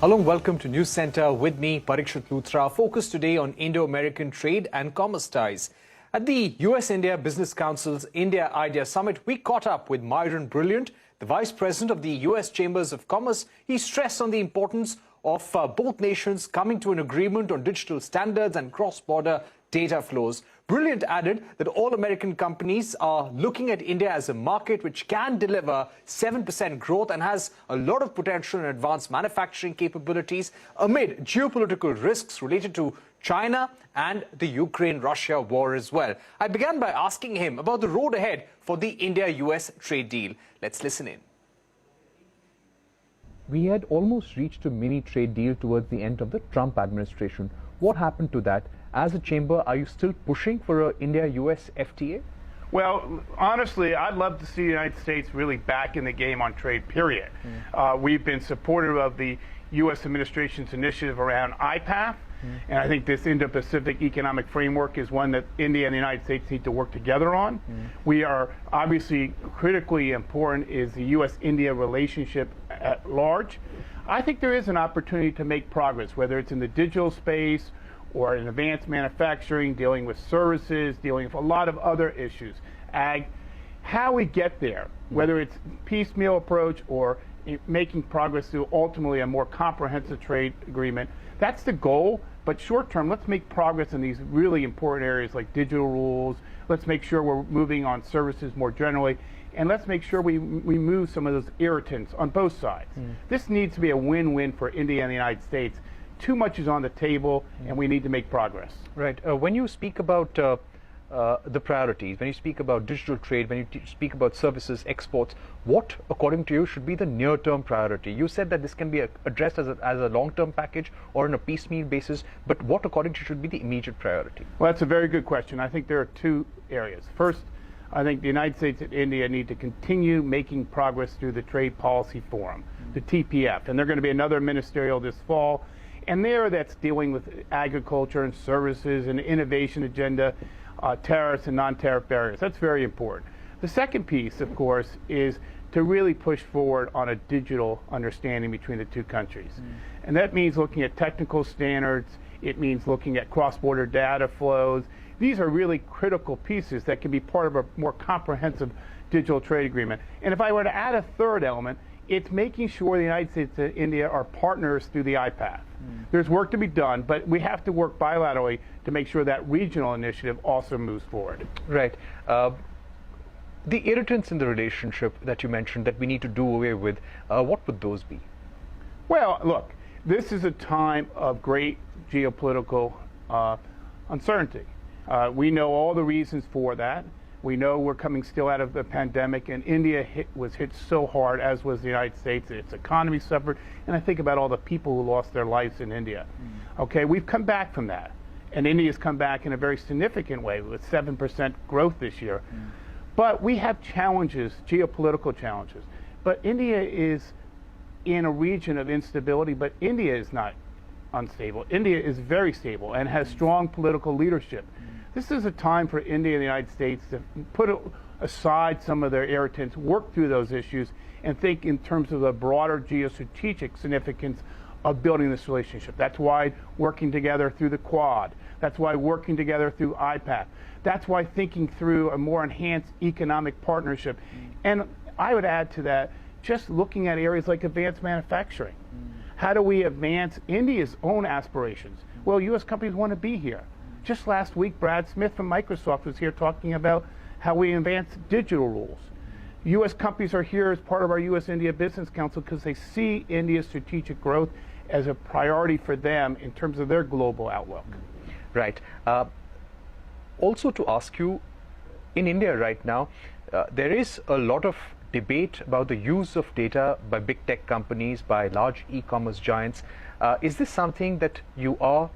Hello and welcome to Newscentre with me, Parikshit Luthra. Focus today on Indo-American trade and commerce ties. At the U.S.-India Business Council's India-Idea Summit, we caught up with Myron Brilliant, the Vice President of the U.S. Chambers of Commerce. He stressed on the importance of both nations coming to an agreement on digital standards and cross-border data flows. Brilliant added that all American companies are looking at India as a market which can deliver 7% growth and has a lot of potential in advanced manufacturing capabilities amid geopolitical risks related to China and the Ukraine-Russia war as well. I began by asking him about the road ahead for the India-U.S. trade deal. Let's listen in. We had almost reached a mini trade deal towards the end of the Trump administration. What happened to that? As a chamber, are you still pushing for an India-U.S. FTA? Well, honestly, I'd love to see the United States really back in the game on trade, period. We've been supportive of the U.S. administration's initiative around IPAF, and I think this Indo-Pacific economic framework is one that India and the United States need to work together on. We are obviously critically important is the U.S.-India relationship at large. I think there is an opportunity to make progress, whether it's in the digital space or in advanced manufacturing, dealing with services, dealing with a lot of other issues, ag. How we get there, whether it's piecemeal approach or making progress through ultimately a more comprehensive trade agreement, that's the goal. But short term, let's make progress in these really important areas like digital rules. Let's make sure we're moving on services more generally. And let's make sure we move some of those irritants on both sides. This needs to be a win-win for India and the United States. Too much is on the table, and we need to make progress. Right. When you speak about the priorities, when you speak about digital trade, when you speak about services, exports, what, according to you, should be the near-term priority? You said that this can be addressed as a long-term package or on a piecemeal basis, but what, according to you, should be the immediate priority? Well, that's a very good question. I think there are two areas. First, I think the United States and India need to continue making progress through the Trade Policy Forum, the TPF, and they're going to be another ministerial this fall. And there that's dealing with agriculture and services and innovation agenda, tariffs and non-tariff barriers. That's very important. The second piece, of course, is to really push forward on a digital understanding between the two countries. And that means looking at technical standards. It means looking at cross-border data flows. These are really critical pieces that can be part of a more comprehensive digital trade agreement. And if I were to add a third element, it's making sure the United States and India are partners through the IPAF. There's work to be done, but we have to work bilaterally to make sure that regional initiative also moves forward. Right. The irritants in the relationship that you mentioned that we need to do away with, what would those be? Well, look, this is a time of great geopolitical uncertainty. We know all the reasons for that. We know we're coming still out of the pandemic, and India was hit so hard, as was the United States. Its economy suffered, and I think about all the people who lost their lives in India. Okay, we've come back from that, and India's come back in a very significant way with 7% growth this year. But we have challenges, geopolitical challenges. But India is in a region of instability, but India is not unstable. India is very stable and has strong political leadership. This is a time for India and the United States to put aside some of their irritants, work through those issues, and think in terms of the broader geostrategic significance of building this relationship. That's why working together through the Quad. That's why working together through IPAF. That's why thinking through a more enhanced economic partnership. And I would add to that, just looking at areas like advanced manufacturing. How do we advance India's own aspirations? Well, U.S. companies want to be here. Just last week, Brad Smith from Microsoft was here talking about how we advance digital rules. U.S. companies are here as part of our U.S.-India Business Council because they see India's strategic growth as a priority for them in terms of their global outlook. Right. Also to ask you, in India right now, there is a lot of debate about the use of data by big tech companies, by large e-commerce giants. Is this something that you are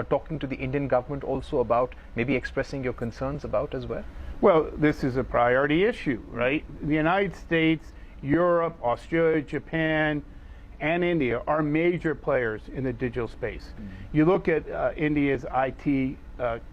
talking to the Indian government also about, maybe expressing your concerns about as well? Well, this is a priority issue, right? The United States, Europe, Australia, Japan, and India are major players in the digital space. You look at India's IT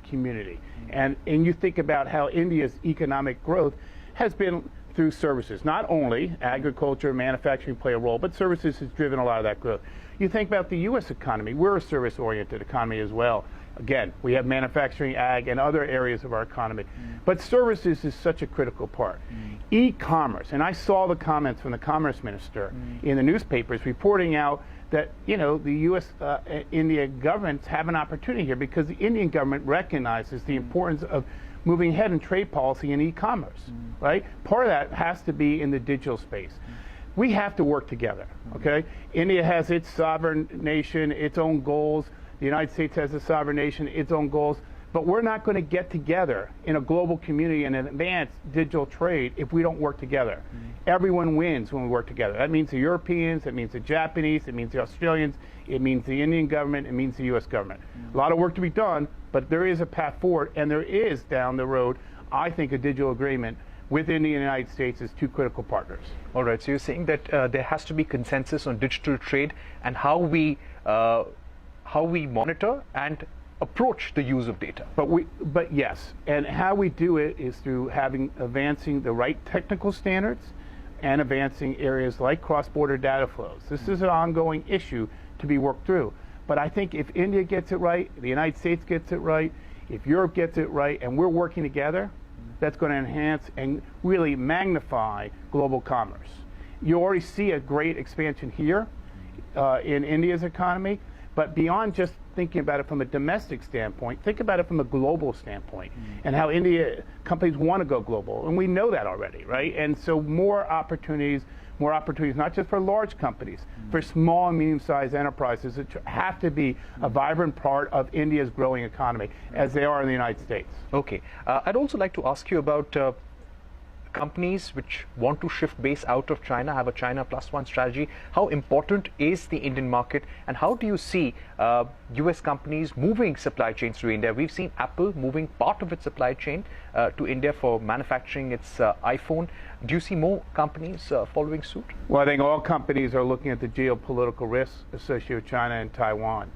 community, and you think about how India's economic growth has been through services. Not only agriculture, manufacturing play a role, but services has driven a lot of that growth. You think about the U.S. economy. We're a service-oriented economy as well. Again, we have manufacturing, ag, and other areas of our economy. But services is such a critical part. E-commerce, and I saw the comments from the Commerce Minister in the newspapers reporting out that, you know, the U.S.-India governments have an opportunity here because the Indian government recognizes the importance of moving ahead in trade policy and e-commerce, right? Part of that has to be in the digital space. We have to work together, okay? India has its sovereign nation, its own goals. The United States has a sovereign nation, its own goals. But we're not going to get together in a global community and advance digital trade if we don't work together. Everyone wins when we work together. That means the Europeans, it means the Japanese, it means the Australians, it means the Indian government, it means the U.S. government. A lot of work to be done, but there is a path forward, and there is down the road, I think, a digital agreement with India and the United States as two critical partners. All right, so you're saying that there has to be consensus on digital trade and how we monitor and approach the use of data. But yes, and how we do it is through advancing the right technical standards and advancing areas like cross-border data flows. This is an ongoing issue to be worked through. But I think if India gets it right, the United States gets it right, if Europe gets it right, and we're working together, that's going to enhance and really magnify global commerce. You already see a great expansion here in India's economy, but beyond just thinking about it from a domestic standpoint, think about it from a global standpoint and how India companies want to go global. And we know that already, right? And so more opportunities not just for large companies, for small and medium-sized enterprises that have to be a vibrant part of India's growing economy, as they are in the United States. Okay. I'd also like to ask you about companies which want to shift base out of China, have a China plus one strategy. How important is the Indian market, and how do you see U.S. companies moving supply chains to India? We've seen Apple moving part of its supply chain to India for manufacturing its iPhone. Do you see more companies following suit? Well, I think all companies are looking at the geopolitical risks associated with China and Taiwan.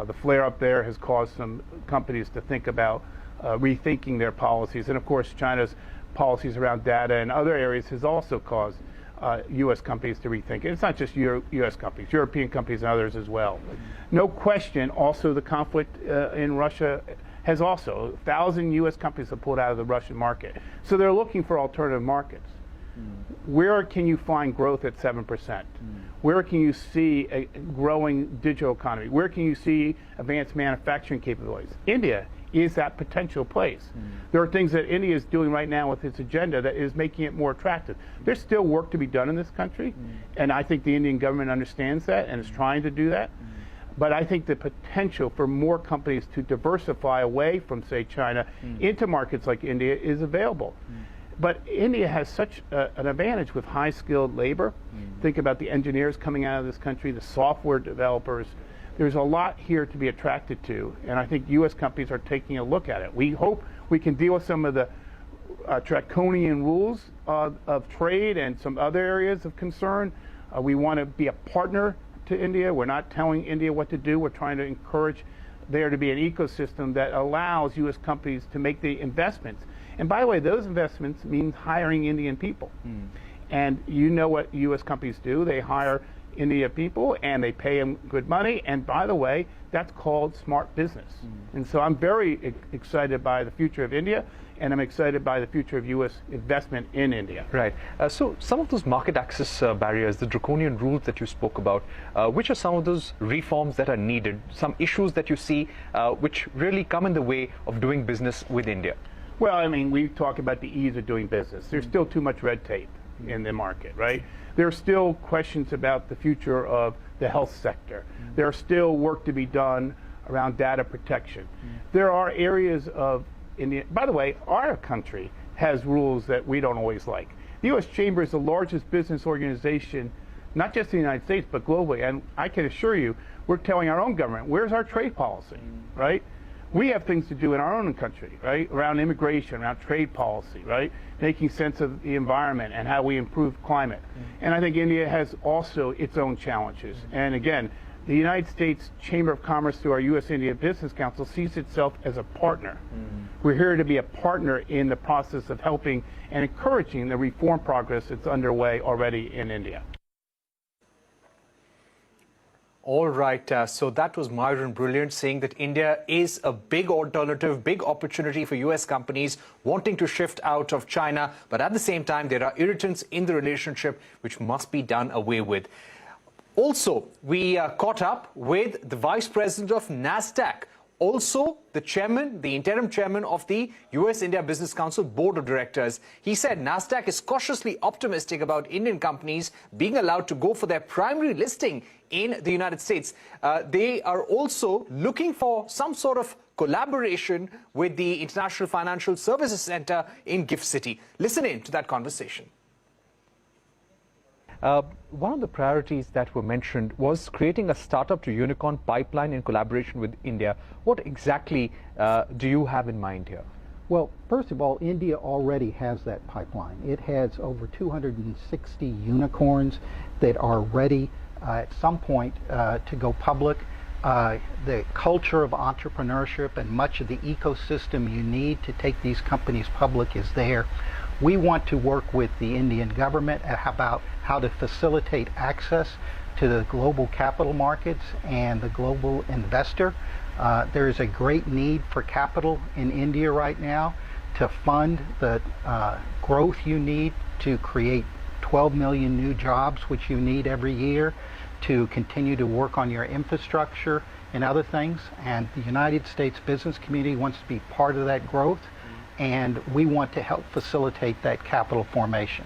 The flare-up there has caused some companies to think about rethinking their policies. And of course, China's policies around data and other areas has also caused U.S. companies to rethink it. It's not just U.S. companies, European companies and others as well. No question, also the conflict in Russia has also, 1,000 U.S. companies have pulled out of the Russian market. So they're looking for alternative markets. Where can you find growth at 7%? Where can you see a growing digital economy? Where can you see advanced manufacturing capabilities? India is that potential place. There are things that India is doing right now with its agenda that is making it more attractive. There's still work to be done in this country, and I think the Indian government understands that and is trying to do that. But I think the potential for more companies to diversify away from, say, China into markets like India is available. But India has such an advantage with high-skilled labor. Think about the engineers coming out of this country, the software developers. There's a lot here to be attracted to, and I think U.S. companies are taking a look at it. We hope we can deal with some of the draconian rules of trade and some other areas of concern. We want to be a partner to India. We're not telling India what to do. We're trying to encourage there to be an ecosystem that allows U.S. companies to make the investments. And by the way, those investments mean hiring Indian people. And you know what U.S. companies do. They hire India people and they pay them good money. And by the way, that's called smart business. And so I'm very excited by the future of India, and I'm excited by the future of U.S. investment in India. Right. So some of those market access barriers, the draconian rules that you spoke about, which are some of those reforms that are needed, some issues that you see which really come in the way of doing business with India? Well, I mean, we talk about the ease of doing business. There's still too much red tape in the market, right? There are still questions about the future of the health sector. There's still work to be done around data protection. There are areas of India. By the way, our country has rules that we don't always like. The U.S. Chamber is the largest business organization, not just in the United States, but globally. And I can assure you, we're telling our own government, where's our trade policy, right? We have things to do in our own country, right? Around immigration, around trade policy, right? Making sense of the environment and how we improve climate. And I think India has also its own challenges. And again, the United States Chamber of Commerce through our U.S.-India Business Council sees itself as a partner. We're here to be a partner in the process of helping and encouraging the reform progress that's underway already in India. All right, so that was Myron Brilliant saying that India is a big alternative, big opportunity for U.S. companies wanting to shift out of China. But at the same time, there are irritants in the relationship which must be done away with. Also, we caught up with the Vice President of Nasdaq, also the chairman, the interim chairman of the U.S.-India Business Council Board of Directors. He said Nasdaq is cautiously optimistic about Indian companies being allowed to go for their primary listing in the United States. They are also looking for some sort of collaboration with the International Financial Services Center in Gift City. Listen in to that conversation. One of the priorities that were mentioned was creating a startup to unicorn pipeline in collaboration with India. What exactly do you have in mind here? Well, first of all, India already has that pipeline. It has over 260 unicorns that are ready at some point to go public. The culture of entrepreneurship and much of the ecosystem you need to take these companies public is there. We want to work with the Indian government about how to facilitate access to the global capital markets and the global investor. There is a great need for capital in India right now to fund the growth you need to create 12 million new jobs, which you need every year, to continue to work on your infrastructure and other things. And the United States business community wants to be part of that growth, and we want to help facilitate that capital formation.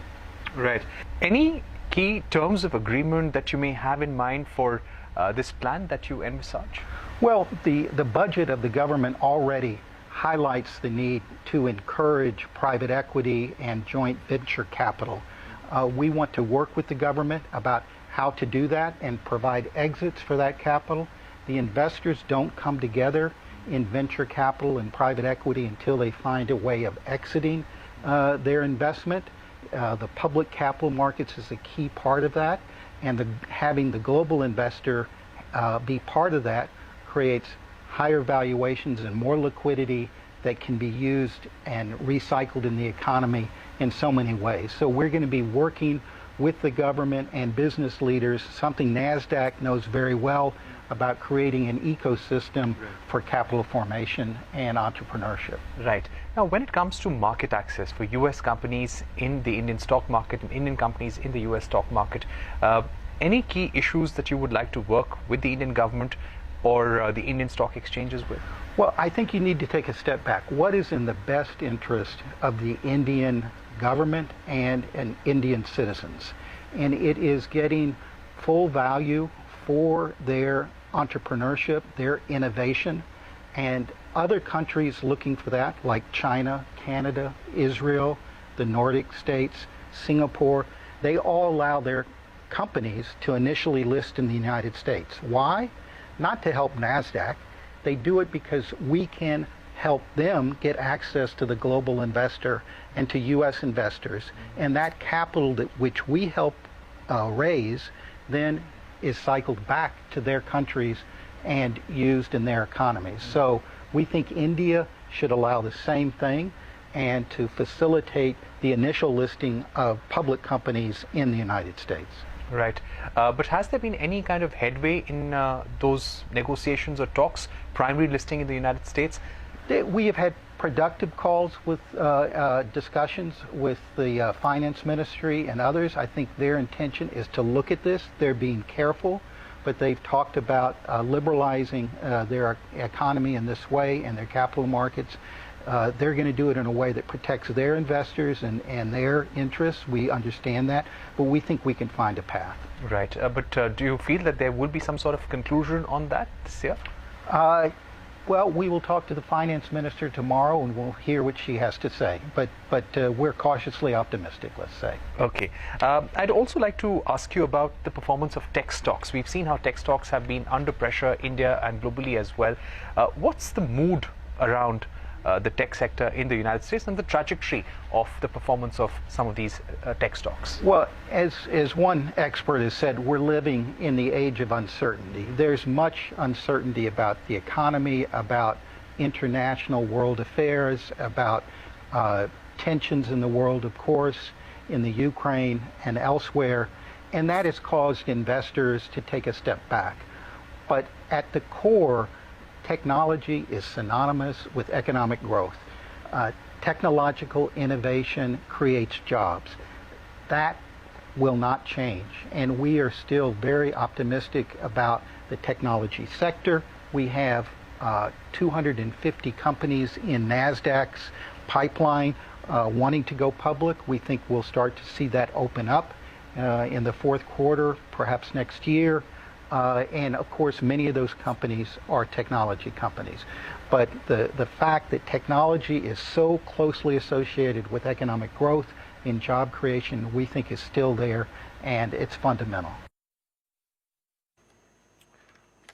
Right. Any key terms of agreement that you may have in mind for this plan that you envisage? Well, the budget of the government already highlights the need to encourage private equity and joint venture capital. We want to work with the government about how to do that and provide exits for that capital. The investors don't come together in venture capital and private equity until they find a way of exiting their investment. The public capital markets is a key part of that, and having the global investor be part of that creates higher valuations and more liquidity that can be used and recycled in the economy in so many ways. So we're going to be working with the government and business leaders, something NASDAQ knows very well about creating an ecosystem for capital formation and entrepreneurship. Right. Now, when it comes to market access for U.S. companies in the Indian stock market and Indian companies in the U.S. stock market, any key issues that you would like to work with the Indian government or the Indian stock exchanges with? Well, I think you need to take a step back. What is in the best interest of the Indian government and Indian citizens? And it is getting full value for their entrepreneurship, their innovation, and other countries looking for that, like China, Canada, Israel, the Nordic states, Singapore. They all allow their companies to initially list in the United States. Why? Not to help NASDAQ. They do it because we can help them get access to the global investor and to U.S. investors. And that capital which we help raise then is cycled back to their countries and used in their economies. So we think India should allow the same thing and to facilitate the initial listing of public companies in the United States. Right. But has there been any kind of headway in those negotiations or talks, primary listing in the United States? We have had productive calls with discussions with the finance ministry and others. I think their intention is to look at this. They're being careful, but they've talked about liberalizing their economy in this way and their capital markets. They're going to do it in a way that protects their investors and their interests. We understand that, but we think we can find a path. Right. But do you feel that there will be some sort of conclusion on that this year? Well, we will talk to the finance minister tomorrow and we'll hear what she has to say. But we're cautiously optimistic, let's say. Okay. I'd also like to ask you about the performance of tech stocks. We've seen how tech stocks have been under pressure, India and globally as well. What's the mood around the tech sector in the United States and the trajectory of the performance of some of these tech stocks? Well, as one expert has said, we're living in the age of uncertainty. There's much uncertainty about the economy, about international world affairs, about tensions in the world, of course, in the Ukraine and elsewhere, and that has caused investors to take a step back. But at the core, technology is synonymous with economic growth. Technological innovation creates jobs. That will not change, and we are still very optimistic about the technology sector. We have 250 companies in Nasdaq's pipeline wanting to go public. We think we'll start to see that open up in the fourth quarter, perhaps next year. And of course, many of those companies are technology companies. But the fact that technology is so closely associated with economic growth and job creation, we think is still there, and it's fundamental.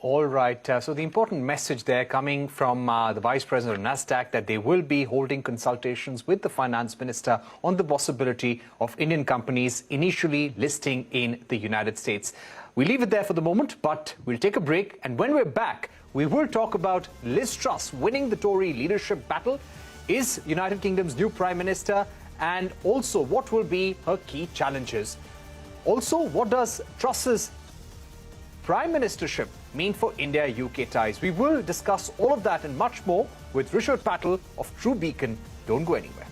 All right. So the important message there coming from the Vice President of NASDAQ that they will be holding consultations with the Finance Minister on the possibility of Indian companies initially listing in the United States. We leave it there for the moment, but we'll take a break. And when we're back, we will talk about Liz Truss winning the Tory leadership battle. Is United Kingdom's new Prime Minister? And also, what will be her key challenges? Also, what does Truss's Prime Ministership mean for India-UK ties? We will discuss all of that and much more with Richard Patel of True Beacon. Don't go anywhere.